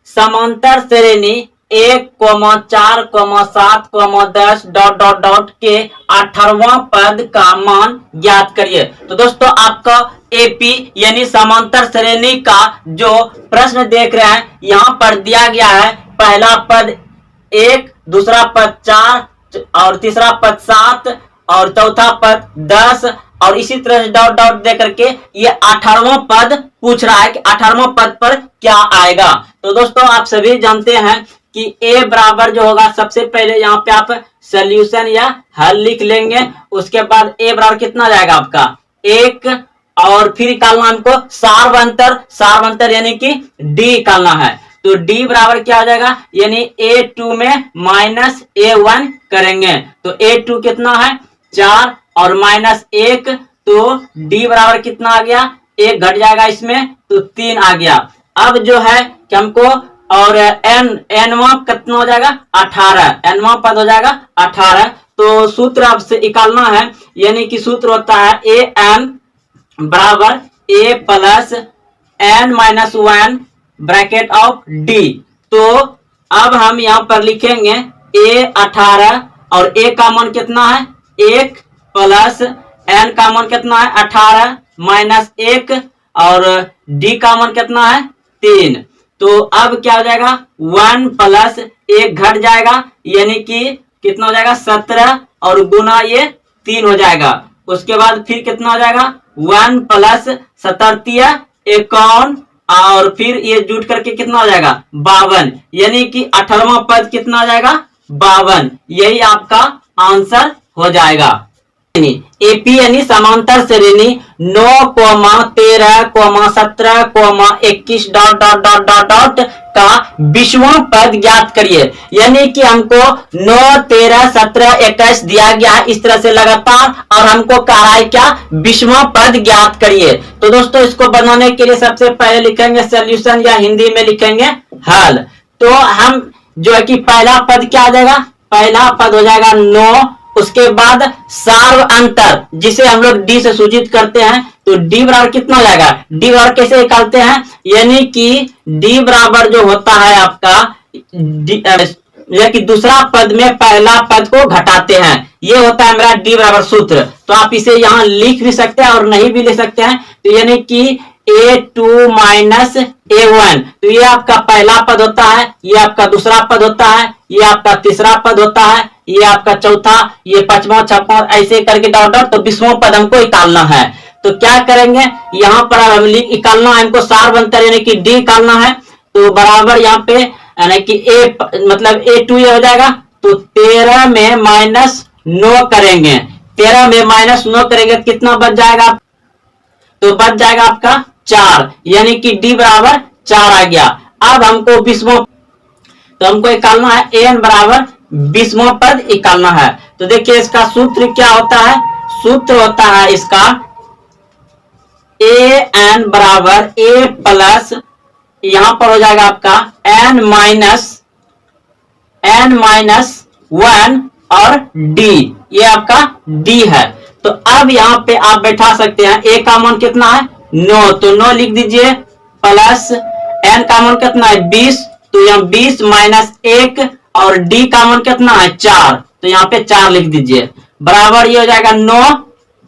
समांतर श्रेणी 1,4,7,10 के 18वां पद का मान ज्ञात करिए। तो दोस्तों आपका एपी यानी समांतर श्रेणी का जो प्रश्न देख रहे हैं यहाँ पर दिया गया है, पहला पद 1, दूसरा पद 4 और तीसरा पद 7 और चौथा पद 10 और इसी तरह से डॉट डॉट दे करके ये 18वां पद पूछ रहा है कि 18वां पद पर क्या आएगा। तो दोस्तों आप सभी जानते हैं कि a बराबर जो होगा, सबसे पहले यहाँ पे आप सोल्यूशन या हल लिख लेंगे। उसके बाद a बराबर कितना जाएगा आपका 1 और फिर निकालना हमको सार्वंतर यानी कि d निकालना है। तो d बराबर क्या हो जाएगा, यानी a2 में माइनस a1 करेंगे। तो a2 कितना है 4 और माइनस 1, तो d बराबर कितना आ गया, 1 घट जाएगा इसमें तो 3 आ गया। अब जो है कि हमको और n कितना हो जाएगा 18, nवां पद हो जाएगा 18। तो सूत्र आपसे निकालना है, यानी कि सूत्र होता है an बराबर a plus n minus 1 bracket of d। तो अब हम यहाँ पर लिखेंगे a 18 और a का मान कितना है 1 प्लस n का मान कितना है 18 माइनस 1 और d का मान कितना है 3। तो अब क्या हो जाएगा 1 प्लस 1 घट जाएगा, यानी कि कितना हो जाएगा 17 और गुना ये 3 हो जाएगा। उसके बाद फिर कितना हो जाएगा 1 प्लस 17 51 और फिर ये जुट करके कितना हो जाएगा 52, यानी कि 18वां पद कितना हो जाएगा 52। यही आपका आंसर हो जाएगा। एपी यानी समांतर श्रेणी 9, 13, 17, 21 dot dot dot dot dot का 20वां पद ज्ञात करिए। यानी कि हमको 9, 13, 17, 21 दिया गया है इस तरह से लगातार, और हमको कहा है क्या 20वां पद ज्ञात करिए। तो दोस्तों इसको बनाने के लिए सबसे पहले लिखेंगे सोल्यूशन या हिंदी में लिखेंगे हल। तो हम जो है कि पहला पद क्या आ जाएगा, पहला पद हो जाएगा 9, उसके बाद सार्व अंतर जिसे हम लोग डी से सूचित करते हैं, तो डी बराबर कितना हो जाएगा, डी बराबर कैसे निकालते हैं, यानी कि डी बराबर जो होता है आपका कि दूसरा पद में पहला पद को घटाते हैं, ये होता है मेरा डी बराबर सूत्र। तो आप इसे यहाँ लिख भी सकते हैं और नहीं भी लिख सकते हैं। तो यानी कि a2 माइनस a1, तो ये आपका पहला पद होता है, ये आपका दूसरा पद होता है, ये आपका तीसरा पद होता है, ये आपका चौथा, ये 5वां 6वां ऐसे करके डॉट डॉट। तो 20वां पद हमको निकालना है। तो क्या करेंगे यहाँ पर हम निकालना है हमको सार्वंतर यानी कि डी निकालना है। तो बराबर यहाँ पे यानी कि a मतलब a2 ये हो जाएगा। तो 13 में माइनस 9 करेंगे, 13 में माइनस 9 करेंगे तो कितना बच जाएगा, तो बच जाएगा आपका 4, यानी कि d बराबर 4 आ गया। अब हमको 20वां, तो हमको निकालना है an बराबर 20वां पद निकालना है। तो देखिए इसका सूत्र क्या होता है, सूत्र होता है इसका an बराबर a प्लस यहां पर हो जाएगा आपका n माइनस 1 और d, ये आपका d है। तो अब यहाँ पे आप बैठा सकते हैं, a का मान कितना है 9, तो 9 लिख दीजिए, प्लस n का मान कितना है 20, तो यहाँ 20 माइनस 1 और d का मान कितना है 4, तो यहाँ पे 4 लिख दीजिए। बराबर ये हो जाएगा 9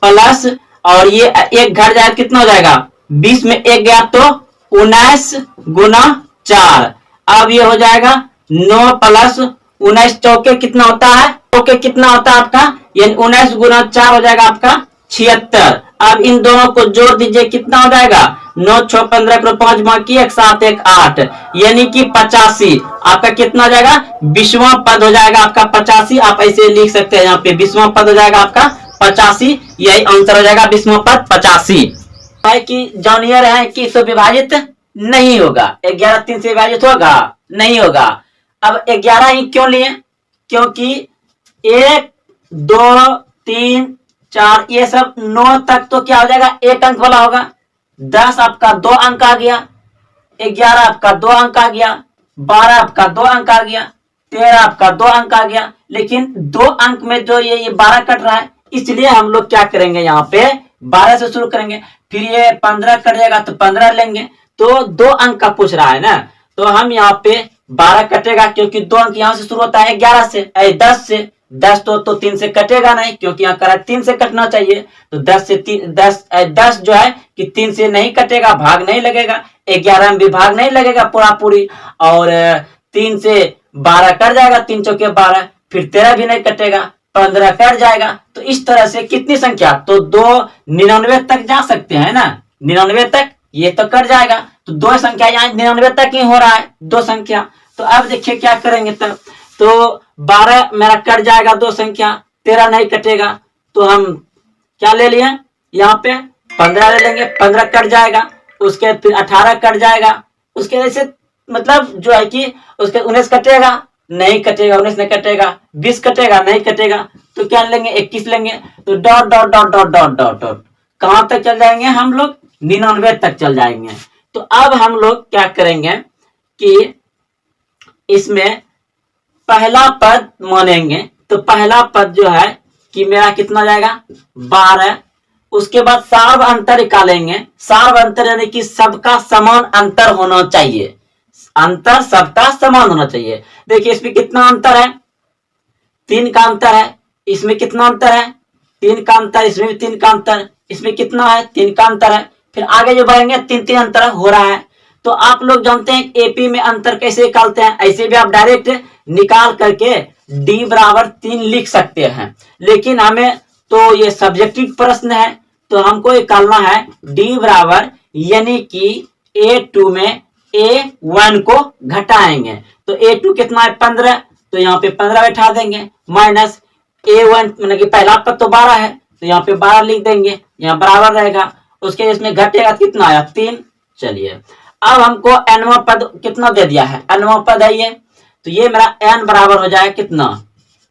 प्लस और ये 1 घट जाए कितना हो जाएगा, 20 में 1 गया तो 19 गुना 4। अब ये हो जाएगा 9 प्लस 19 चौके कितना होता है, चौके कितना होता है आपका, यानी 19 गुना 4 हो जाएगा आपका 76। अब इन दोनों को जोड़ दीजिए, कितना हो जाएगा 9 6 15 को 5 बाकी 1 7 1 8, यानी कि 85। आपका कितना हो जाएगा 20वां पद हो जाएगा आपका 85। आप ऐसे लिख सकते हैं, यहाँ पे 20वां पद हो जाएगा आपका 85, यही आंसर हो जाएगा 20वां पद 85। है कि जॉनियर है कि इससे विभाजित नहीं होगा, 11 3 से विभाजित होगा नहीं होगा। अब 11 ही क्यों लिए, क्योंकि 1 2 3 4 ये सब 9 तक तो क्या हो जाएगा 1 अंक वाला होगा, 10 आपका 2 अंक आ गया, 11 आपका 2 अंक आ गया, 12 आपका 2 अंक आ गया, 13 आपका 2 अंक आ गया। लेकिन 2 अंक में जो ये 12 कट रहा है, इसलिए हम लोग क्या करेंगे यहाँ पे 12 से शुरू करेंगे, फिर ये 15 कट जाएगा तो 15 लेंगे। तो 2 अंक का पूछ रहा है ना, तो हम यहाँ पे 12 कटेगा, क्योंकि 2 अंक यहाँ से शुरू होता है 11 से 10 से। 10 तो 3 से कटेगा नहीं, क्योंकि यहाँ करा 3 से कटना चाहिए। तो 10 से 10 जो है कि 3 से नहीं कटेगा, भाग नहीं लगेगा। 11 में भी भाग नहीं लगेगा पूरा पूरी, और 3 से 12 कट जाएगा, 3 चौके 12, फिर 13 भी नहीं कटेगा, 15 कट जाएगा। तो इस तरह से कितनी संख्या, तो 2 99 तक जा सकते हैं ना, 99 तक ये तो कट जाएगा। तो 2 संख्या यहाँ 99 तक ही हो रहा है, 2 संख्या। तो अब देखिए क्या करेंगे तब, तो 12 मेरा कट जाएगा 2 संख्या, 13 नहीं कटेगा। तो हम क्या ले लिए यहाँ पे 15 ले लेंगे, 15 कट जाएगा, उसके फिर 18 कट जाएगा, उसके ऐसे मतलब जो है कि उसके 19 कटेगा नहीं कटेगा, 19 नहीं कटेगा, 20 कटेगा नहीं कटेगा। तो क्या लेंगे 21 लेंगे। तो dot dot dot dot dot dot dot कहां तक चल जाएंगे हम लोग, 99 तक चल जाएंगे। तो अब हम लोग क्या करेंगे कि इसमें पहला पद मानेंगे। तो पहला पद जो है कि मेरा कितना जाएगा 12। उसके बाद सार्व अंतर निकालेंगे। सार्व अंतर यानी कि सबका समान अंतर होना चाहिए, अंतर सबका समान होना चाहिए। देखिए इसमें कितना अंतर है, 3 का अंतर है। इसमें कितना अंतर है, 3 का अंतर। इसमें भी 3 का अंतर। इसमें कितना है, 3 का अंतर है। फिर आगे जो बढ़ेंगे 3 अंतर हो रहा है। तो आप लोग जानते हैं एपी में अंतर कैसे निकालते हैं, ऐसे भी आप डायरेक्ट निकाल करके d बराबर 3 लिख सकते हैं। लेकिन हमें तो ये सब्जेक्टिव प्रश्न है, तो हमको निकालना है d बराबर, यानी कि a2 में a1 को घटाएंगे। तो a2 कितना है 15, तो यहाँ पे 15 बैठा देंगे, माइनस a1 मतलब कि पहला पद तो 12 है, तो यहाँ पे 12 लिख देंगे, यहाँ बराबर रहेगा। उसके इसमें घटेगा कितना आया 3। चलिए अब हमको nवां पद कितना दे दिया है, nवां पद है ये। तो ये मेरा n बराबर हो जाएगा कितना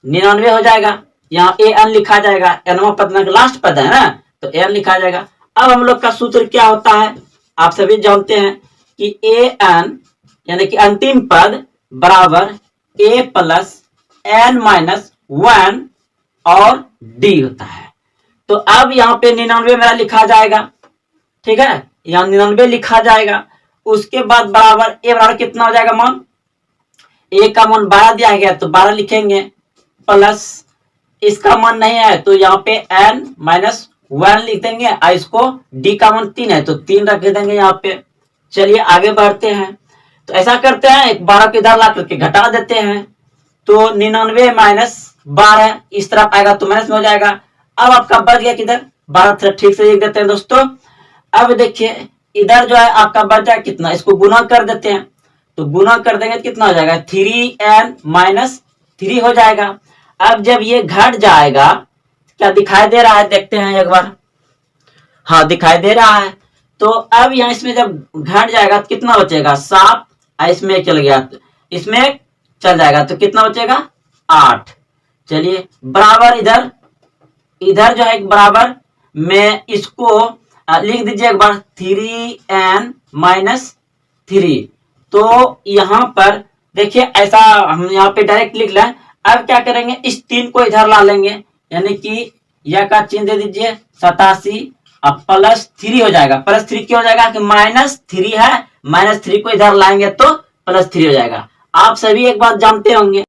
99 हो जाएगा। यहाँ an लिखा जाएगा, nवां पद में लास्ट पद है ना, तो n लिखा जाएगा। अब हम लोग का सूत्र क्या होता है, आप सभी जानते हैं कि an यानी कि अंतिम पद बराबर a प्लस n माइनस 1 और d होता है। तो अब यहाँ पे 99 मेरा लिखा जाएगा, ठीक है, यहाँ 99 लिखा जाएगा। उसके बाद बराबर a बराबर कितना हो जाएगा मान, a का मान 12 दिया गया, तो 12 लिखेंगे, प्लस इसका मान नहीं है तो यहाँ पे n माइनस 1 लिख देंगे, और इसको d का मान 3 है तो 3 रख देंगे यहाँ पे। चलिए आगे बढ़ते हैं। तो ऐसा करते हैं, एक 12 को इधर ला करके घटा देते हैं। तो 99 माइनस 12 इस तरफ आएगा तो माइनस में हो जाएगा। अब आपका बढ़ गया किधर 12, ठीक से लिख देते हैं दोस्तों। अब देखिए इधर जो है आपका बढ़ जाएगा कितना, इसको गुना कर देते हैं। तो गुना कर देंगे तो कितना हो जाएगा 3n माइनस 3 हो जाएगा। अब जब ये घट जाएगा, क्या दिखाई दे रहा है, देखते हैं एक बार। हाँ दिखाई दे रहा है। तो अब यहाँ इसमें जब घट जाएगा तो कितना बचेगा 7, इसमें चल गया तो इसमें चल जाएगा तो कितना बचेगा 8। चलिए बराबर इधर जो है बराबर में इसको लिख दीजिए एक बार 3n माइनस 3। तो यहाँ पर देखिए ऐसा हम यहाँ पे डायरेक्ट लिख लें। अब क्या करेंगे, इस 3 को इधर ला लेंगे, यानी कि यह का चिन्ह दे दीजिए 87, अब प्लस 3 हो जाएगा। प्लस 3 क्यों हो जाएगा कि माइनस 3 है, माइनस 3 को इधर लाएंगे तो प्लस 3 हो जाएगा। आप सभी एक बात जानते होंगे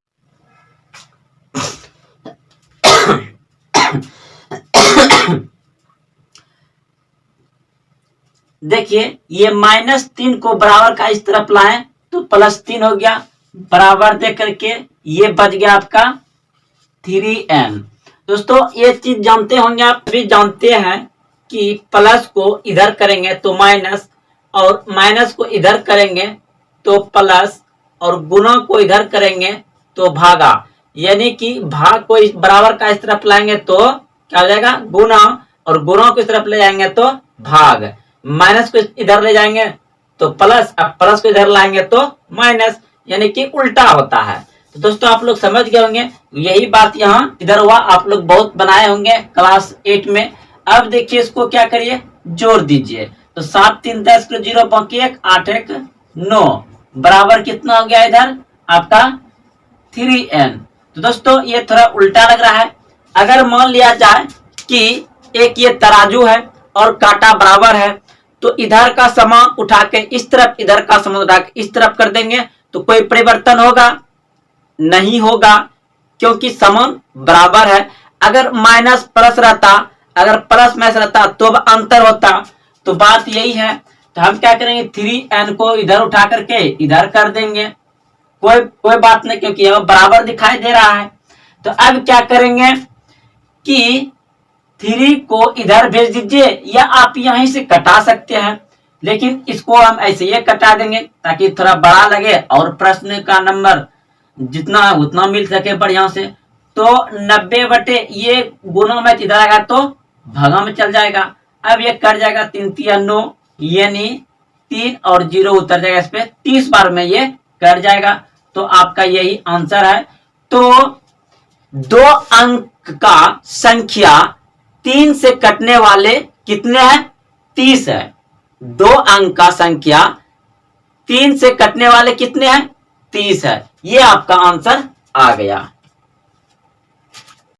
देखिए ये माइनस 3 को बराबर का इस तरफ लाएं तो प्लस 3 हो गया, बराबर दे करके ये बच गया आपका 3n। दोस्तों ये चीज जानते होंगे, आप भी जानते हैं कि प्लस को इधर करेंगे तो माइनस, और माइनस को इधर करेंगे तो प्लस, और गुना को इधर करेंगे तो भागा। यानी कि भाग को इस बराबर का इस तरफ लाएंगे तो क्या हो जाएगा गुना, और गुना को इस तरफ ले जाएंगे तो भाग। माइनस को इधर ले जाएंगे तो प्लस, अब प्लस को इधर लाएंगे तो माइनस, यानी कि उल्टा होता है। तो दोस्तों आप लोग समझ गए होंगे, यही बात यहाँ इधर हुआ, आप लोग बहुत बनाए होंगे क्लास 8 में। अब देखिए इसको क्या करिए, जोड़ दीजिए। तो 7 3 10 को 0 बाकी 1 8 1 9 बराबर कितना हो गया इधर आपका 3n। तो दोस्तों ये थोड़ा उल्टा लग रहा है। अगर मान लिया जाए कि एक ये तराजू है और कांटा बराबर है, तो इधर का समान उठा के इस तरफ, इधर का समान उठा के इस तरफ कर देंगे तो कोई परिवर्तन होगा? नहीं होगा, क्योंकि समान बराबर है। अगर माइनस प्लस रहता, अगर प्लस माइनस रहता तो अंतर होता। तो बात यही है। तो हम क्या करेंगे, 3n को इधर उठा करके इधर कर देंगे, कोई बात नहीं, क्योंकि यह बराबर दिखाई दे रहा है। तो अब क्या करेंगे कि 3 को इधर भेज दीजिए, या आप यहीं से कटा सकते हैं, लेकिन इसको हम ऐसे ही कटा देंगे ताकि थोड़ा बड़ा लगे और प्रश्न का नंबर जितना उतना मिल सके बढ़िया से। तो 90 बटे ये गुना में इधर आएगा तो भागा में चल जाएगा। अब ये कट जाएगा, 3 3 9, यानी 3 और 0 उतर जाएगा, इस पे 30 बार में ये कट जाएगा। तो आपका यही आंसर है। तो 2 अंक का संख्या 3 से कटने वाले कितने हैं? 30 है। 2 अंक का संख्या 3 से कटने वाले कितने हैं? 30 है। ये आपका आंसर आ गया।